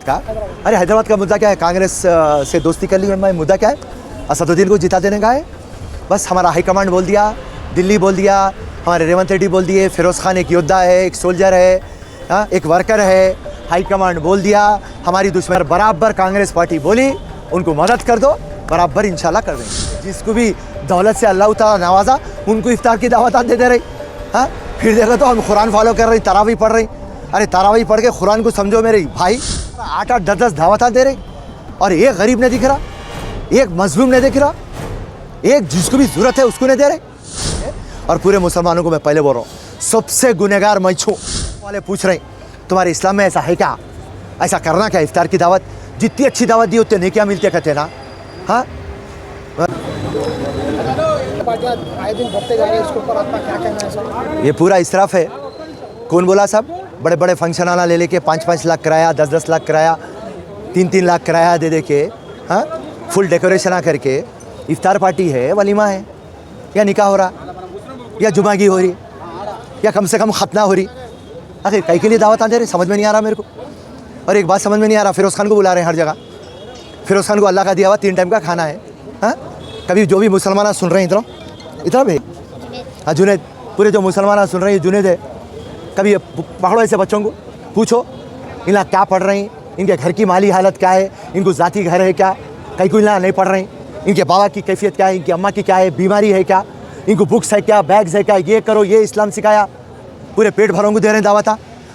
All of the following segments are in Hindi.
का अरे हैदराबाद का मुद्दा क्या है? कांग्रेस से दोस्ती कर ली है। मुद्दा क्या है? असदुद्दीन को जिता देने का है। बस हमारा हाई कमांड बोल दिया, दिल्ली बोल दिया, हमारे रेवंत रेड्डी बोल दिए, फिरोज़ खान एक योद्धा है, एक सोल्जर है, एक वर्कर है। हाई कमांड बोल दिया, हमारी दुश्मन बराबर कांग्रेस पार्टी बोली उनको मदद कर दो, बराबर इंशाल्लाह कर देंगे। जिसको भी दौलत से अल्लाह ताला नवाजा उनको इफ्तार की दावत दे दे रही। हाँ, फिर देखो तो हम कुरान फॉलो कर रही, तरावी पढ़ रही। अरे तरावी पढ़ के कुरान को समझो मेरे भाई। 8-8 10-10 दावत दे रही और एक गरीब नहीं दिख रहा, एक मजलूम नहीं दिख रहा, एक जिसको भी जरूरत है उसको नहीं दे रहे। और पूरे मुसलमानों को मैं पहले बोल रहा हूँ, सबसे गुनहगार मैं छूँ। वाले पूछ रहे तुम्हारे इस्लाम में ऐसा है क्या? ऐसा करना क्या? इफ्तार की दावत जितनी अच्छी दावत दी उतने नेकियां मिलते कहते ना। हाँ, ये पूरा इसराफ है। कौन बोला साहब? बड़े बड़े फंक्शन वाला ले लेके 5-5 लाख किराया, 10-10 लाख किराया, 3-3 लाख किराया दे दे के, हाँ, फुल डेकोरेशन करके इफ्तार पार्टी है, वलीमा है, या निकाह हो रहा, या जुमागी हो रही, या कम से कम खतना हो रही। आखिर कई के लिए दावत दे रहे, समझ में नहीं आ रहा मेरे को। और एक बात समझ में नहीं आ रहा, फिरोज़ खान को बुला रहे हैं हर जगह। फिरोज़ खान को अल्लाह का दिया हुआ 3 टाइम का खाना है। हाँ, कभी जो भी मुसलमान सुन रहे हैं इतना भी, हाँ जुनेद, पूरे जो मुसलमान सुन रहे हैं जुनेद है। कभी पकड़ो ऐसे बच्चों को, पूछो इन्हें क्या पढ़ रहे हैं, इनके घर की माली हालत क्या है, इनको ज़ाती घर है क्या, कई को इन्हें नहीं पढ़ रहे हैं, इनके बाबा की कैफियत क्या है, इनकी अम्मा की क्या है, बीमारी है क्या, इनको बुक्स है क्या, बैग्स है क्या, ये करो, ये इस्लाम सिखाया। पूरे पेट भरों को दे रहे हैं दावत।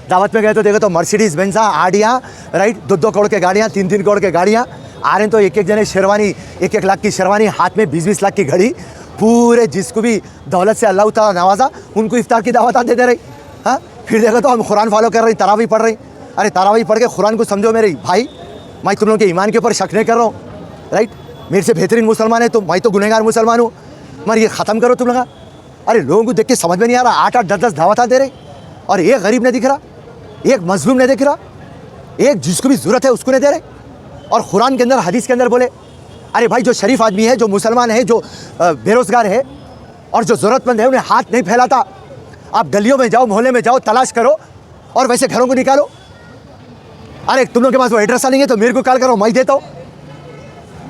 दावत में गए तो देखो तो मर्सिडीज़ बेंजा, आडियाँ, राइट, 2-2 करोड़ के गाड़ियाँ, 3-3 करोड़ के गाड़ियाँ आ रहे हैं। तो एक जने शेरवानी, 1-1 लाख की शेरवानी, हाथ में 20-20 लाख की घड़ी। पूरे जिसको भी दौलत से अल्लाह ताला नवाजा उनको इफ्तार की दावत दे दे रही। हाँ, फिर देखो तो हम कुरान फॉलो कर रही, तरावी पढ़ रही। अरे तरावी पढ़ के कुरान को समझो मेरे भाई। मैं तुम लोगों के ईमान के ऊपर शक नहीं कर रहा हूँ, राइट। मेरे से बेहतरीन मुसलमान है तो मैं तो गुनहगार मुसलमान हूँ, मगर ये ख़त्म करो तुम लोग। अरे लोगों को देख के समझ में नहीं आ रहा, 8-8 10-10 दावत दे रही और एक गरीब नहीं दिख रहा, एक मजलूम नहीं दिख रहा, एक जिसको भी ज़रूरत है उसको नहीं दे रहे। और कुरान के अंदर, हदीस के अंदर बोले, अरे भाई जो शरीफ आदमी है, जो मुसलमान है, जो बेरोज़गार है और जो ज़रूरतमंद है, उन्हें हाथ नहीं फैलाता। आप गलियों में जाओ, मोहल्ले में जाओ, तलाश करो और वैसे घरों को निकालो। अरे तुम लोग के पास वो एड्रेस नहीं है तो मेरे को कॉल करो, मैं देता हूँ।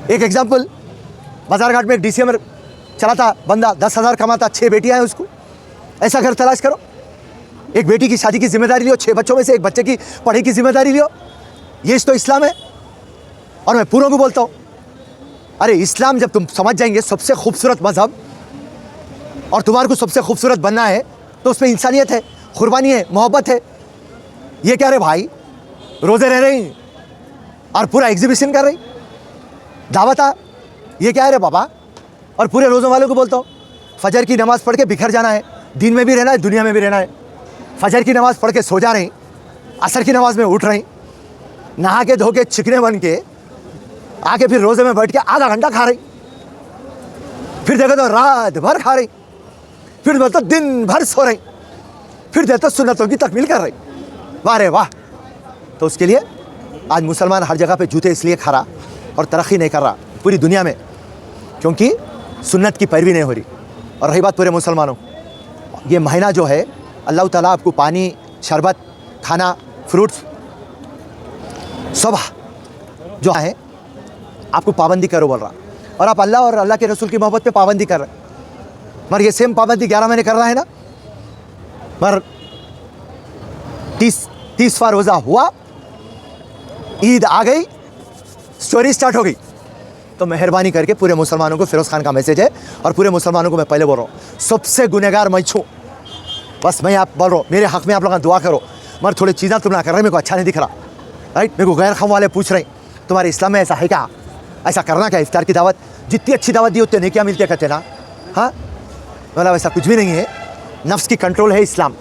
एक एग्जाम्पल, बाजार घाट में एक DCM चलाता बंदा, 10,000 कमाता, 6 बेटियाँ हैं उसको। ऐसा घर तलाश करो, एक बेटी की शादी की जिम्मेदारी लियो, 6 बच्चों में से एक बच्चे की पढ़ाई की जिम्मेदारी लियो। ये तो इस्लाम है। और मैं पूरों को बोलता हूँ, अरे इस्लाम जब तुम समझ जाएंगे सबसे खूबसूरत मज़हब, और तुम्हारे को सबसे खूबसूरत बनना है तो उसमें इंसानियत है, कुर्बानी है, मोहब्बत है। ये क्या रे भाई, रोज़े रह रही और पूरा एग्जीबिशन कर रही, दावत आ, ये क्या है रे बाबा। और पूरे रोज़ों वालों को बोलता हूँ, फजर की नमाज़ पढ़ के बिखर जाना है, दिन में भी रहना है, दुनिया में भी रहना है। फजर की नमाज़ पढ़ के सो जा रही, असर की नमाज़ में उठ रही, नहा के धो के चिकने बन के आके फिर रोज़े में बैठ के आधा घंटा खा रही, फिर देखो तो रात भर खा रही, फिर देखो तो दिन भर सो रही, फिर देखो तो सुन्नतों की तकमील कर रही। वाह रे वाह। तो उसके लिए आज मुसलमान हर जगह पे जूते इसलिए खा रहा और तरक्की नहीं कर रहा पूरी दुनिया में, क्योंकि सुन्नत की पैरवी नहीं हो रही। और रही बात पूरे मुसलमानों, ये महीना जो है अल्लाह ताला आपको पानी, शरबत, खाना, फ्रूट्स सब जो है आपको पाबंदी करो बोल रहा, और आप अल्लाह और अल्लाह के रसूल की मोहब्बत पे पाबंदी कर रहे हैं। मगर ये सेम पाबंदी 11 महीने कर रहा है ना। मगर 30वां रोज़ा हुआ, ईद आ गई, स्टोरी स्टार्ट हो गई। तो मेहरबानी करके पूरे मुसलमानों को फिरोज़ खान का मैसेज है, और पूरे मुसलमानों को मैं पहले बोल रहा हूँ, सबसे गुनहगार मैं छूँ। बस मैं आप बोल रहा हूँ, मेरे हक़ में आप लोग दुआ करो। मगर थोड़ी चीज़ें तुम ना कर रहे, मेरे को अच्छा नहीं दिख रहा, राइट। मेरे को गैर खम वाले पूछ रहे तुम्हारे इस्लाम में ऐसा है क्या? ऐसा करना क्या? इफ्तार की दावत जितनी अच्छी दावत दी उतने नेकियां मिलते कहते ना। हाँ, मतलब ऐसा कुछ भी नहीं है। नफ्स की कंट्रोल है इस्लाम,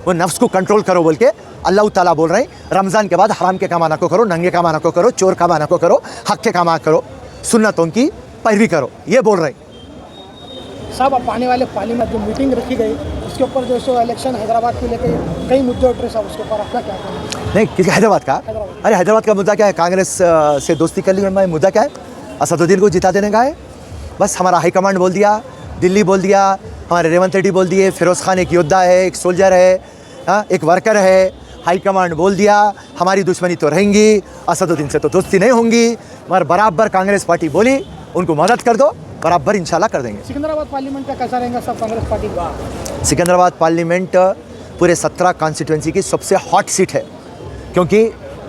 वो नफ्स को कंट्रोल करो बोल के अल्लाह ताला बोल रहे हैं। रमज़ान के बाद हराम के कामाना को करो, नंगे कामाना को करो, चोर कामाना को करो, हक के कामा करो, सुन्नतों की पैरवी करो, ये बोल रहे हैं साहब। अब आने वाले पार्लियामेंट जो मीटिंग रखी गई उसके ऊपर जो सो इलेक्शन हैदराबाद को लेकर कई मुद्दे उठ रहे साहब, उसके ऊपर आपका क्या कहना है? नहीं, किसी हैदराबाद का, अरे हैदराबाद का मुद्दा क्या है? कांग्रेस से दोस्ती कर ली है। मुद्दा क्या है? असदुद्दीन को जिता देने का है। बस हमारा हाई कमांड बोल दिया, दिल्ली बोल दिया, हमारे रेवंत रेड्डी बोल दिए, फिरोज़ खान एक योद्धा है, एक सोल्जर है, एक वर्कर है, हाईकमांड बोल दिया हमारी दुश्मनी तो रहेंगी, असदुद्दीन से तो दोस्ती नहीं होंगी, मगर बराबर कांग्रेस पार्टी बोली उनको मदद कर दो, बराबर इंशाल्लाह कर देंगे। सिकंदराबाद पार्लियामेंट का कैसा रहेगा सब कांग्रेस पार्टी का? सिकंदराबाद पार्लियामेंट पूरे 17 कॉन्स्टिट्यूंसी की सबसे हॉट सीट है, क्योंकि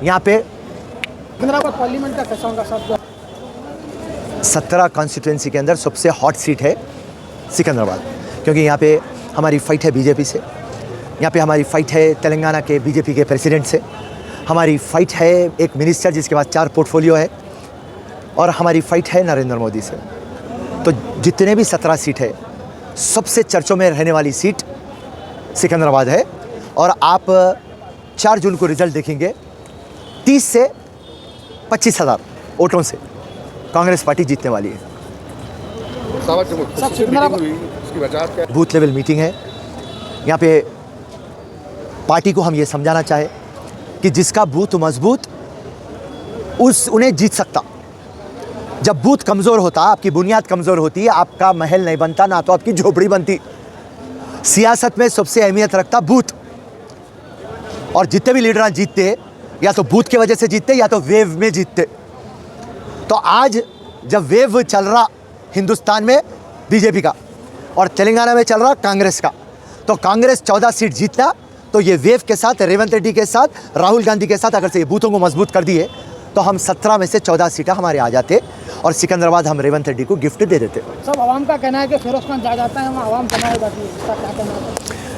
यहाँ पे सिकंदराबाद पार्लियामेंट का कैसा होगा सब? 17 कॉन्स्टिट्यूंसी के अंदर सबसे हॉट सीट है सिकंदराबाद, क्योंकि यहाँ पे हमारी फ़ाइट है बीजेपी से, यहाँ पे हमारी फ़ाइट है तेलंगाना के बीजेपी के प्रेसिडेंट से, हमारी फ़ाइट है एक मिनिस्टर जिसके पास 4 पोर्टफोलियो है, और हमारी फ़ाइट है नरेंद्र मोदी से। तो जितने भी 17 सीट है सबसे चर्चों में रहने वाली सीट सिकंदराबाद है। और आप 4 जून को रिज़ल्ट देखेंगे, 30 से 25 हज़ार वोटों से कांग्रेस पार्टी जीतने वाली है। बूथ लेवल मीटिंग है, यहाँ पे पार्टी को हम ये समझाना चाहे कि जिसका बूथ मजबूत उन्हें जीत सकता। जब बूथ कमज़ोर होता, आपकी बुनियाद कमज़ोर होती है, आपका महल नहीं बनता, ना तो आपकी झोपड़ी बनती। सियासत में सबसे अहमियत रखता बूथ, और जितने भी लीडर जीतते या तो बूथ की वजह से जीतते या तो वेव में जीतते। तो आज जब वेव चल रहा हिंदुस्तान में बीजेपी का और तेलंगाना में चल रहा कांग्रेस का, तो कांग्रेस 14 सीट जीतना, तो ये वेव के साथ, रेवंत रेड्डी के साथ, राहुल गांधी के साथ अगर से ये बूथों को मजबूत कर दिए तो हम 17 में से 14 सीटें हमारे आ जाते और सिकंदराबाद हम रेवंत रेड्डी को गिफ्ट दे देते। सब आवाम का कहना है कि फिरोज खान जा जाता है वहाँ आवाम बनाए जाती है, इसका क्या कहना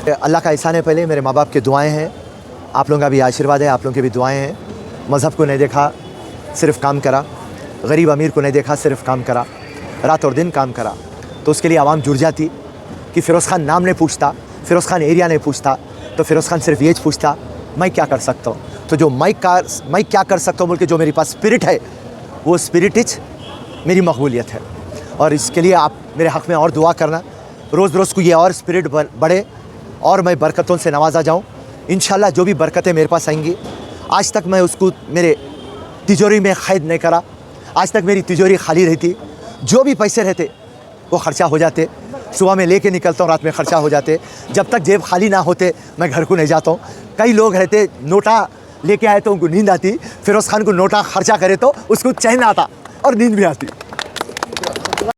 है? अल्लाह का एहसान है, पहले मेरे माँ बाप की दुआएं हैं, आप लोगों का भी आशीर्वाद है, आप लोगों की भी दुआएं हैं। मज़हब को नहीं देखा, सिर्फ काम करा, गरीब अमीर को नहीं देखा, सिर्फ काम करा, रात और दिन काम करा। तो उसके लिए आवाम जुड़ जाती कि फ़िरोज़ खान नाम नहीं पूछता, फ़िरोज़ खान एरिया नहीं पूछता, तो फ़िरोज़ खान सिर्फ ये पूछता मैं क्या कर सकता हूँ। तो जो मैं क्या कर सकता हूँ बोल के जो मेरे पास स्पिरिट है, वो स्पिरिट इच मेरी मकबूलियत है। और इसके लिए आप मेरे हक़ में और दुआ करना, रोज़ रोज़ को ये और स्पिरिट बढ़े और मैं बरकतों से नवाजा जाऊँ। इंशाल्लाह जो भी बरकतें मेरे पास आएंगी, आज तक मैं उसको मेरे तिजोरी में क़ैद नहीं करा, आज तक मेरी तिजोरी खाली रहती, जो भी पैसे रहते वो ख़र्चा हो जाते, सुबह में लेके निकलता हूँ, रात में ख़र्चा हो जाते, जब तक जेब खाली ना होते मैं घर को नहीं जाता हूँ। कई लोग रहते नोटा लेके आए तो उनको नींद आती, फ़िरोज़ खान को नोटा ख़र्चा करे तो उसको चैन आता और नींद भी आती।